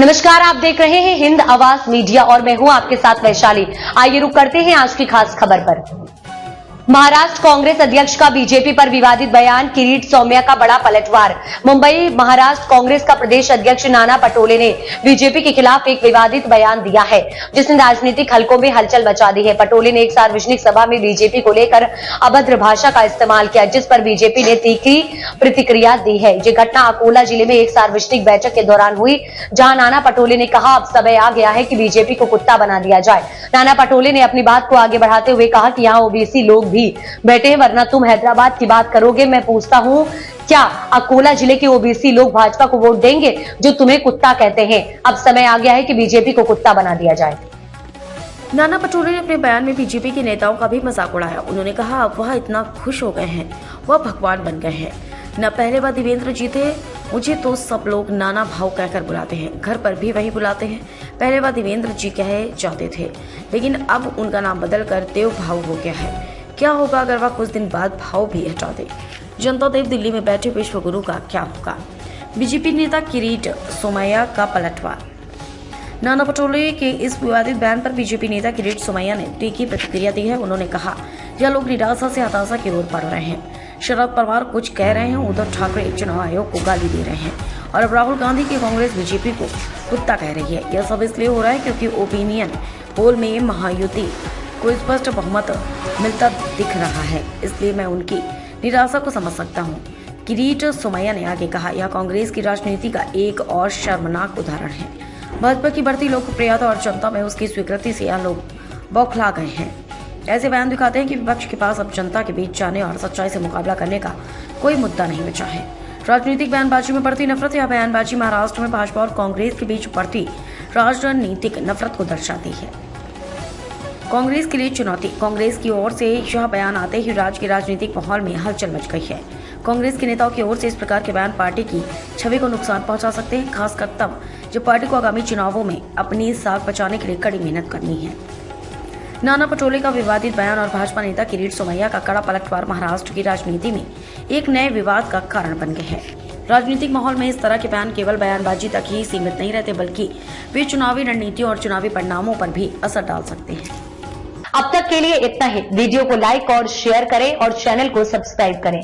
नमस्कार, आप देख रहे हैं हिंद आवाज मीडिया और मैं हूं आपके साथ वैशाली। आइए रुक करते हैं आज की खास खबर पर। महाराष्ट्र कांग्रेस अध्यक्ष का बीजेपी पर विवादित बयान, किरीट सोमैया का बड़ा पलटवार। मुंबई महाराष्ट्र कांग्रेस का प्रदेश अध्यक्ष नाना पटोले ने बीजेपी के खिलाफ एक विवादित बयान दिया है, जिसने राजनीतिक हलकों में हलचल मचा दी है। पटोले ने एक सार्वजनिक सभा में बीजेपी को लेकर अभद्र भाषा का इस्तेमाल किया, जिस पर बीजेपी ने तीखी प्रतिक्रिया दी है। ये घटना अकोला जिले में एक सार्वजनिक बैठक के दौरान हुई, जहां नाना पटोले ने कहा, अब समय आ गया है कि बीजेपी को कुत्ता बना दिया जाए। नाना पटोले ने अपनी बात को आगे बढ़ाते हुए कहा कि यहाँ ओबीसी लोग भी बैठे हैं, वरना तुम हैदराबाद की बात करोगे। मैं पूछता हूं, क्या अकोला जिले के ओबीसी लोग भाजपा को वोट देंगे जो तुम्हें कुत्ता कहते हैं? अब समय आ गया है कि बीजेपी को कुत्ता बना दिया जाए। नाना पटोले ने अपने बयान में बीजेपी के नेताओं का भी मजाक उड़ाया। उन्होंने कहा, अब वह इतना खुश हो गए हैं, वह भगवान बन गए हैं। न पहले बार देवेंद्र जी थे, मुझे तो सब लोग नाना भाव कहकर बुलाते हैं, घर पर भी वही बुलाते हैं। पहले बार देवेंद्र जी कहे जाते थे, लेकिन अब उनका नाम बदलकर देव भाव हो गया है। क्या होगा अगर वह कुछ दिन बाद भाव भी हटा दे? जनता देव दिल्ली में बैठे विश्व गुरु का क्या होगा? बीजेपी नेता किरीट सोमैया का पलटवार। नाना पटोले के इस विवादित बयान पर बीजेपी नेता किरीट सोमैया ने तीखी प्रतिक्रिया दी है। उन्होंने कहा, यह लोग निराशा से हताशा की ओर बढ़ रहे हैं। शरद पवार कुछ कह रहे हैं, उद्धव ठाकरे चुनाव आयोग को गाली दे रहे हैं, और अब राहुल गांधी की कांग्रेस बीजेपी को कुत्ता कह रही है। यह सब इसलिए हो रहा है क्योंकि ओपिनियन पोल में महायुति को स्पष्ट बहुमत मिलता दिख रहा है, इसलिए मैं उनकी निराशा को समझ सकता हूं। किरीट सोमैया ने आगे कहा, यह कांग्रेस की राजनीति का एक और शर्मनाक उदाहरण है। भाजपा की बढ़ती लोकप्रियता और जनता में उसकी स्वीकृति से यह लोग बौखला गए हैं। ऐसे बयान दिखाते हैं कि विपक्ष के पास अब जनता के बीच जाने और सच्चाई से मुकाबला करने का कोई मुद्दा नहीं बचा है। राजनीतिक बयानबाजी में बढ़ती नफरत। यह बयानबाजी महाराष्ट्र में भाजपा और कांग्रेस के बीच बढ़ती राजनीतिक नफरत को दर्शाती है। कांग्रेस के लिए चुनौती। कांग्रेस की ओर से यह बयान आते ही राज्य के राजनीतिक माहौल में हलचल मच गई है। कांग्रेस के नेताओं की ओर से इस प्रकार के बयान पार्टी की छवि को नुकसान पहुंचा सकते हैं, खासकर तब जब पार्टी को आगामी चुनावों में अपनी साख बचाने के लिए कड़ी मेहनत करनी है। नाना पटोले का विवादित बयान और भाजपा नेता किरीट सोमैया का कड़ा पलटवार महाराष्ट्र की राजनीति में एक नए विवाद का कारण बन गए हैं। राजनीतिक माहौल में इस तरह के बयान केवल बयानबाजी तक ही सीमित नहीं रहते, बल्कि वे चुनावी रणनीतियों और चुनावी परिणामों पर भी असर डाल सकते हैं। अब तक के लिए इतना ही। वीडियो को लाइक और शेयर करें और चैनल को सब्सक्राइब करें।